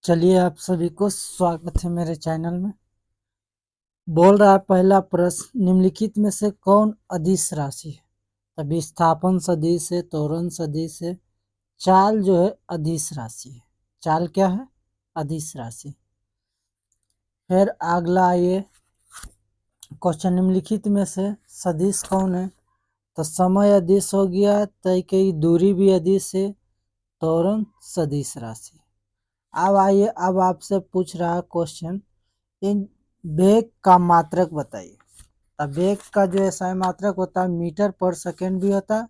चलिए आप सभी को स्वागत है मेरे चैनल में। बोल रहा है पहला प्रश्न, निम्नलिखित में से कौन अदिश राशि है? तो विस्थापन सदिश है, त्वरण सदिश है, चाल जो है अदिश राशि है। चाल क्या है? अदिश राशि। फिर अगला आइए क्वेश्चन, निम्नलिखित में से सदिश कौन है? तो समय अदिश हो गया, तय की दूरी भी अदिश है, त्वरण सदिश राशि। अब आइए, अब आपसे पूछ रहा क्वेश्चन, इन वेग का मात्रक बताइए। अब वेग का जो SI मात्रक होता है मीटर पर सेकेंड भी होता है,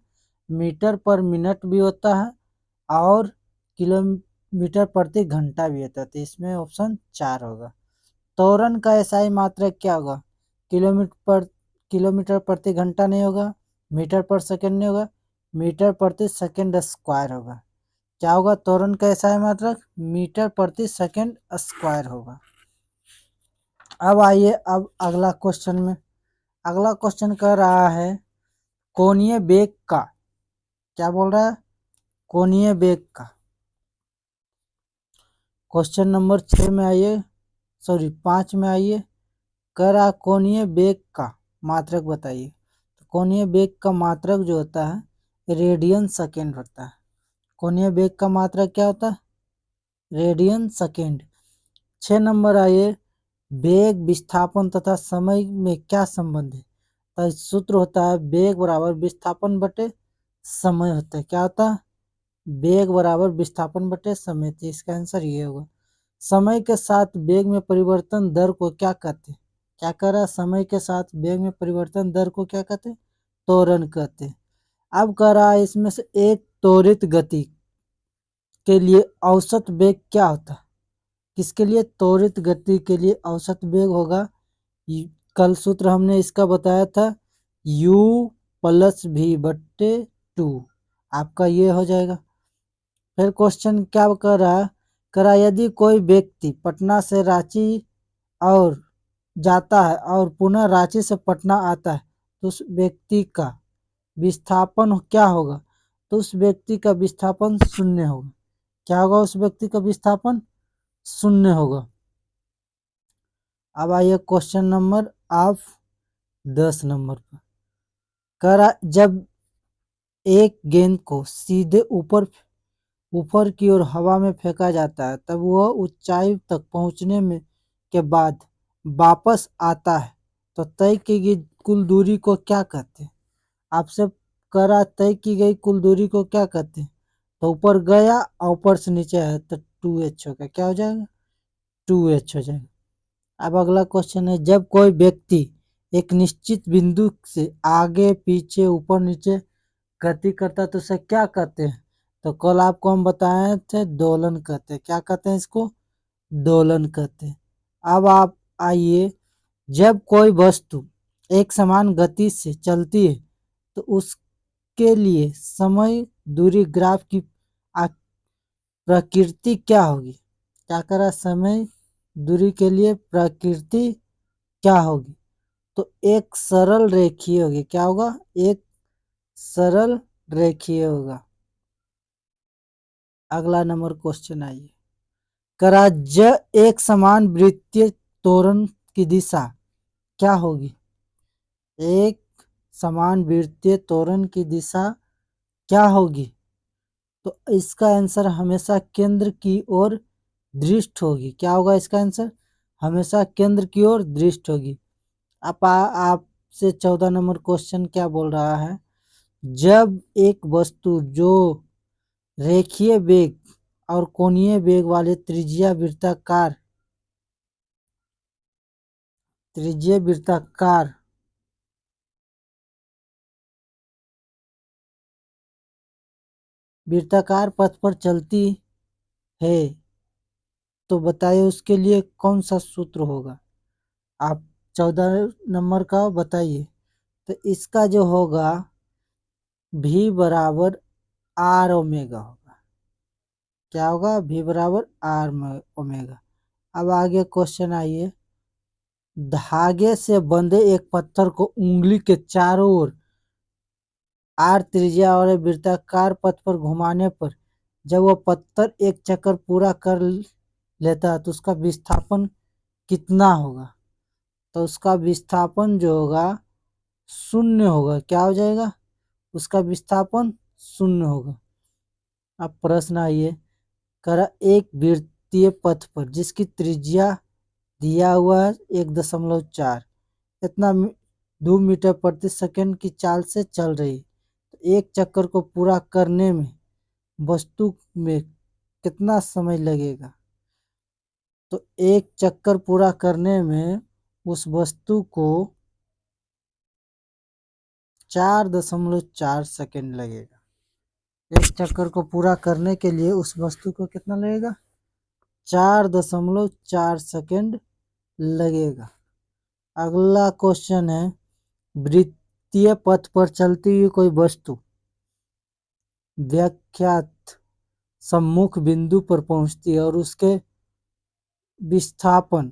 मीटर पर मिनट भी होता है और किलोमीटर प्रति घंटा भी होता है। तो इसमें ऑप्शन 4 होगा। त्वरण का SI मात्रक क्या होगा? किलोमीटर प्रति घंटा नहीं होगा, मीटर पर सेकेंड नहीं होगा, मीटर प्रति सेकेंड स्क्वायर होगा। क्या होगा त्वरण का SI मात्रक? मीटर प्रति सेकेंड स्क्वायर होगा। अब आइए, अब अगला क्वेश्चन में, अगला क्वेश्चन कर रहा है कोणीय वेग का, क्या बोल रहा है? कोणीय वेग का। क्वेश्चन नंबर 6 में आइए, सॉरी 5 में आइए, कह रहा कोणीय वेग का मात्रक बताइए। तो कोणीय वेग का मात्रक जो होता है रेडियन सेकेंड होता है। कोणीय वेग का मात्रक क्या होता है? Radian second. 6 नंबर आइए, वेग, विस्थापन तथा समय में क्या संबंध है? तो सूत्र होता है वेग बराबर विस्थापन बटे समय होता है। क्या होता है? वेग बराबर विस्थापन बटे समय। तो इसका आंसर ये होगा। समय के साथ वेग में परिवर्तन दर को क्या कहते हैं? क्या कह रहा है? समय के साथ वेग में परिवर्तन दर को क्या कहते हैं? त्वरण कहते हैं। अब कह रहा है इसमें से एक त्वरित गति के लिए औसत वेग क्या होता है? किसके लिए? त्वरित गति के लिए औसत वेग होगा, कल सूत्र हमने इसका बताया था, u प्लस भी बट्टे 2। आपका ये हो जाएगा। फिर क्वेश्चन क्या कर रहा है? कह रहा यदि कोई व्यक्ति पटना से रांची और जाता है और पुनः रांची से पटना आता है तो उस व्यक्ति का विस्थापन क्या होगा? तो उस व्यक्ति का विस्थापन 0 होगा। क्या होगा? उस व्यक्ति का विस्थापन 0 होगा। अब आइए क्वेश्चन नंबर आप 10 नंबर पर। कह रहा जब एक गेंद को सीधे ऊपर की ओर हवा में फेंका जाता है तब वह ऊंचाई तक पहुंचने में के बाद वापस आता है तो तय की गई कुल दूरी को क्या कहते हैं? आपसे कह रहा तय की गई कुल दूरी को क्या कहते हैं? तो ऊपर गया और ऊपर से नीचे आया तो 2h होगा। क्या हो जाएगा? 2h हो जाएगा। अब अगला क्वेश्चन है, जब कोई व्यक्ति एक निश्चित बिंदु से आगे पीछे ऊपर नीचे गति करता है तो उसे क्या कहते हैं? तो कल आपको हम बताए थे दोलन कहते हैं। क्या कहते हैं इसको? दोलन कहते हैं। अब आप आइए, जब कोई वस्तु एक समान गति से चलती है तो उसके लिए समय दूरी ग्राफ की प्रकृति क्या होगी? क्या करा? समय दूरी के लिए प्रकृति क्या होगी? तो एक सरल रेखीय होगी। क्या होगा? एक सरल रेखीय होगा। अगला नंबर क्वेश्चन आइए, करा ज एक समान वृत्तीय त्वरण की दिशा क्या होगी? एक समान वृत्तीय त्वरण की दिशा क्या होगी? तो इसका आंसर हमेशा केंद्र की ओर दृष्ट होगी। क्या होगा इसका आंसर? हमेशा केंद्र की ओर दृष्ट होगी। आपसे 14 नंबर क्वेश्चन क्या बोल रहा है? जब एक वस्तु जो रेखीय वेग और कोणीय वेग वाले त्रिज्यीय वृत्ताकार पथ पर चलती है तो बताइए उसके लिए कौन सा सूत्र होगा? आप 14 नंबर का बताइए। तो इसका जो होगा v बराबर आर ओमेगा होगा। क्या होगा? v बराबर आर ओमेगा। अब आगे क्वेश्चन आइए, धागे से बंधे एक पत्थर को उंगली के चारों ओर आर त्रिज्या और वृत्ताकार पथ पर घुमाने पर जब वह पत्थर एक चक्कर पूरा कर लेता है तो उसका विस्थापन कितना होगा? तो उसका विस्थापन जो होगा शून्य होगा। क्या हो जाएगा? उसका विस्थापन शून्य होगा। अब प्रश्न आइए, करा एक वृत्तीय पथ पर जिसकी त्रिज्या दिया हुआ है 1.4, इतना 2 मीटर प्रति सेकंड की चाल से चल रही, तो एक चक्कर को पूरा करने में वस्तु में कितना समय लगेगा? तो एक चक्कर पूरा करने में उस वस्तु को 4.4 सेकंड लगेगा। एक चक्कर को पूरा करने के लिए उस वस्तु को कितना लगेगा? 4.4 सेकंड लगेगा। अगला क्वेश्चन है, वृत्तीय पथ पर चलती हुई कोई वस्तु व्याख्यात सम्मुख बिंदु पर पहुंचती है और उसके विस्थापन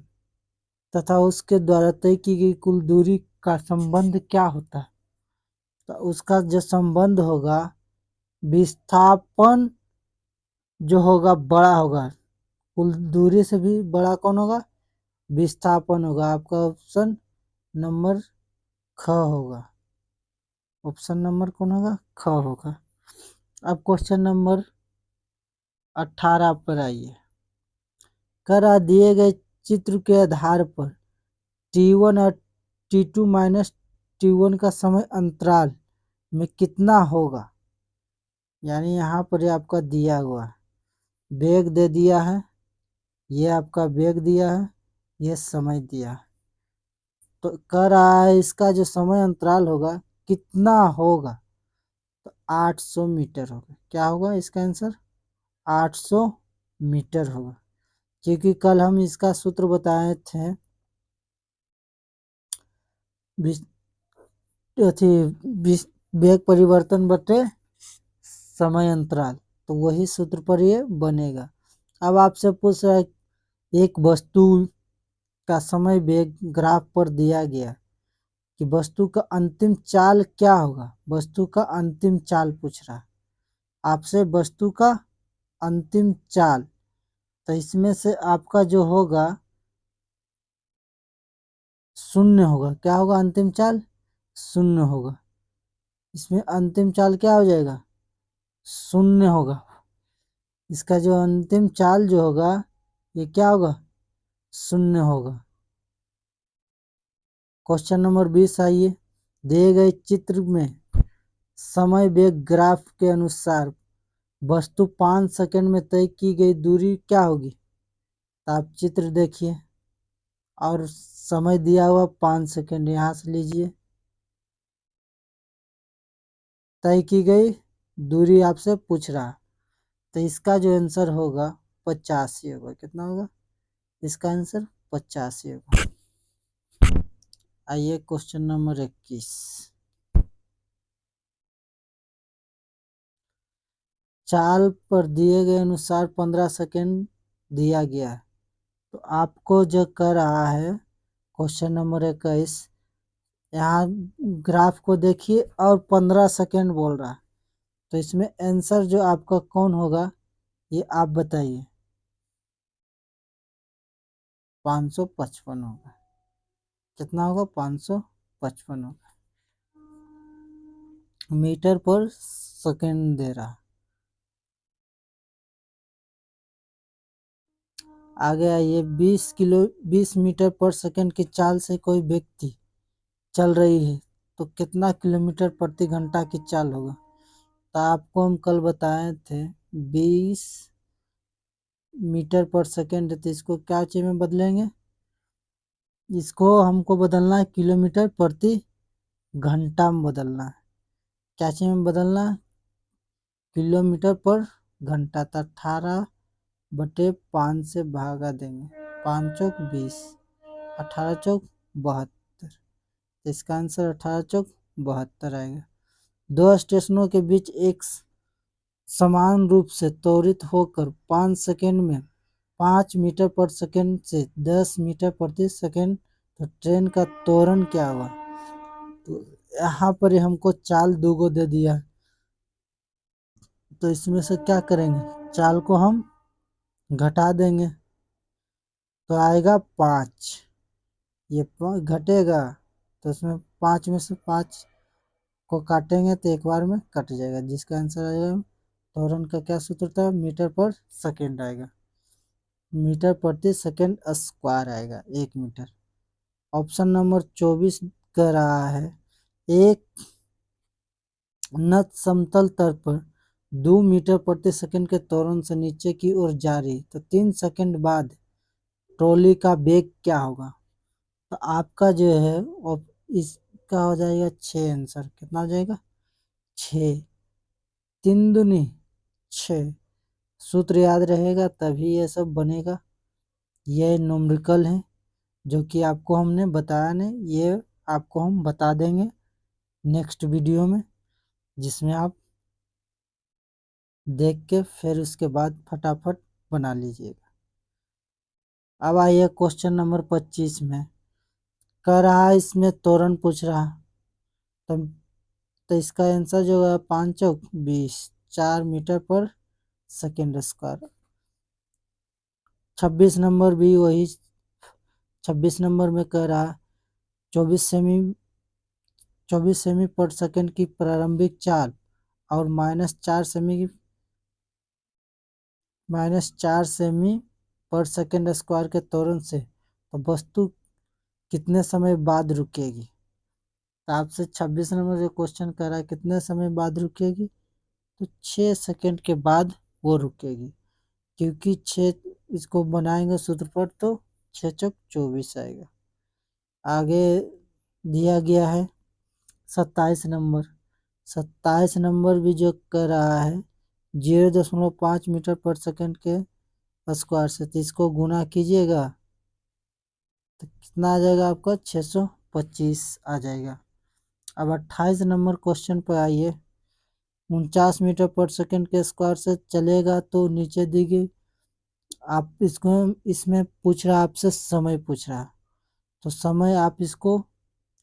तथा उसके द्वारा तय की गई कुल दूरी का संबंध क्या होता है? तो उसका जो संबंध होगा, विस्थापन जो होगा बड़ा होगा, कुल दूरी से भी बड़ा कौन होगा? विस्थापन होगा। आपका ऑप्शन नंबर ख होगा। ऑप्शन नंबर कौन होगा? ख होगा। अब क्वेश्चन नंबर 18 पर आइए, करा दिए गए चित्र के आधार पर T1 और T2 माइनस T1 का समय अंतराल में कितना होगा? यानी यहाँ पर आपका दिया हुआ है, वेग दे दिया है, ये आपका वेग दिया है, ये समय दिया है, तो कह रहा है इसका जो समय अंतराल होगा कितना होगा? तो 800 मीटर होगा। क्या होगा इसका आंसर? 800 मीटर होगा। क्योंकि कल हम इसका सूत्र बताए थे, वेग परिवर्तन बटे समय अंतराल, तो वही सूत्र पर ये बनेगा। अब आपसे पूछ रहा है, एक वस्तु का समय वेग ग्राफ पर दिया गया कि वस्तु का अंतिम चाल क्या होगा? वस्तु का अंतिम चाल पूछ रहा है आपसे, वस्तु का अंतिम चाल। तो इसमें से आपका जो होगा शून्य होगा। क्या होगा? अंतिम चाल शून्य होगा। इसमें अंतिम चाल क्या हो जाएगा? शून्य होगा। इसका जो अंतिम चाल जो होगा ये क्या होगा? शून्य होगा। क्वेश्चन नंबर 20 आइए, दिए गए चित्र में समय वेग ग्राफ के अनुसार वस्तु 5 सेकंड में तय की गई दूरी क्या होगी? तो आप चित्र देखिए और समय दिया हुआ 5 सेकंड यहाँ से लीजिए, तय की गई दूरी आपसे पूछ रहा, तो इसका जो आंसर होगा 85 होगा। कितना होगा इसका आंसर? 85 होगा। आइए क्वेश्चन नंबर 21, चाल पर दिए गए अनुसार 15 सेकंड दिया गया है, तो आपको जो कर रहा है क्वेश्चन नंबर 21, यहाँ ग्राफ को देखिए और 15 सेकंड बोल रहा है, तो इसमें आंसर जो आपका कौन होगा ये आप बताइए। 555 होगा। कितना होगा? 555 होगा। मीटर पर सेकंड दे रहा। आगे आइए, 20 मीटर पर सेकंड की चाल से कोई व्यक्ति चल रही है तो कितना किलोमीटर प्रति घंटा की चाल होगा? तो आपको हम कल बताए थे 20 मीटर पर सेकंड, तो इसको क्या चीज में बदलेंगे? इसको हमको बदलना है किलोमीटर प्रति घंटा में बदलना है। क्या चीज में बदलना है? किलोमीटर पर घंटा। तो 18/5 से भागा देंगे, 5 चौक 20, 18 चौक 72, तो इसका आंसर 18 चौक 72 आएगा। दो स्टेशनों के बीच एक समान रूप से त्वरित होकर 5 सेकंड में 5 मीटर पर सेकंड से 10 मीटर प्रति सेकंड, तो ट्रेन का त्वरण क्या हुआ? तो यहाँ पर हमको चाल दूगो दे दिया, तो इसमें से क्या करेंगे? चाल को हम घटा देंगे। तो आएगा 5। ये घटेगा तो उसमें 5 में से 5 को काटेंगे तो एक बार में कट जाएगा, जिसका आंसर आएगा त्वरण का क्या सूत्र था, मीटर पर सेकेंड आएगा। मीटर प्रति सेकेंड स्क्वायर आएगा 1 मीटर। ऑप्शन नंबर 24 कह रहा है एक नत समतल तल पर 2 मीटर प्रति सेकंड के त्वरण से नीचे की ओर जा रही तो 3 सेकंड बाद ट्रॉली का वेग क्या होगा। तो आपका जो है इसका हो जाएगा 6 आंसर। कितना हो जाएगा 6, 3 दूनी 6। सूत्र याद रहेगा तभी ये सब बनेगा। ये न्यूमेरिकल है जो कि आपको हमने बताया नहीं, ये आपको हम बता देंगे नेक्स्ट वीडियो में, जिसमें आप देख के फिर उसके बाद फटाफट बना लीजिएगा। अब आइए क्वेश्चन नंबर 25 में कह रहा है, इसमें त्वरण पूछ रहा तो, इसका आंसर जो है 5 चौक 20, 4 मीटर पर सेकेंड स्क्वायर। 26 नंबर भी वही, 26 नंबर में कह रहा 24 सेमी पर सेकंड की प्रारंभिक चाल और -4 सेमी पर सेकंड स्क्वायर के त्वरण से तो वस्तु कितने समय बाद रुकेगी। तो आपसे 26 नंबर जो क्वेश्चन कर रहा है कितने समय बाद रुकेगी, तो 6 सेकंड के बाद वो रुकेगी, क्योंकि 6 इसको बनाएंगे सूत्र पर तो 6 चौक 24 आएगा। आगे दिया गया है 27 नंबर। 27 नंबर भी जो कर रहा है 0.5 मीटर पर सेकंड के स्क्वायर से, तो इसको गुना कीजिएगा तो कितना आ जाएगा आपका 625 आ जाएगा। अब 28 नंबर क्वेश्चन पर आइए। 49 मीटर पर सेकंड के स्क्वायर से चलेगा तो नीचे दी गई, आप इसको इसमें पूछ रहा आपसे समय पूछ रहा, तो समय आप इसको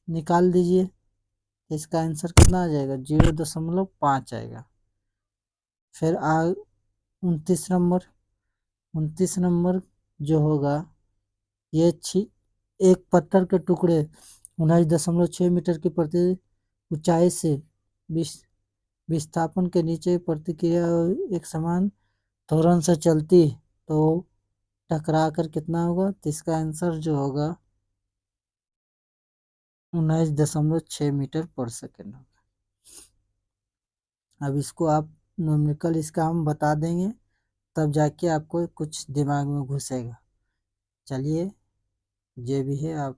निकाल दीजिए तो इसका आंसर कितना आ जाएगा 0.5 आएगा। फिर 29 नंबर, 29 नंबर जो होगा ये एक पत्थर के टुकड़े 19.6 मीटर की प्रति ऊंचाई से विस्थापन के नीचे प्रतिक्रिया एक समान त्वरण से चलती तो टकरा कर कितना होगा, तो इसका आंसर जो होगा 19.6 मीटर पर सेकेंड होगा। अब इसको आप न्यूमेरिकल इसका हम बता देंगे तब जाके आपको कुछ दिमाग में घुसेगा। चलिए, जो भी है आप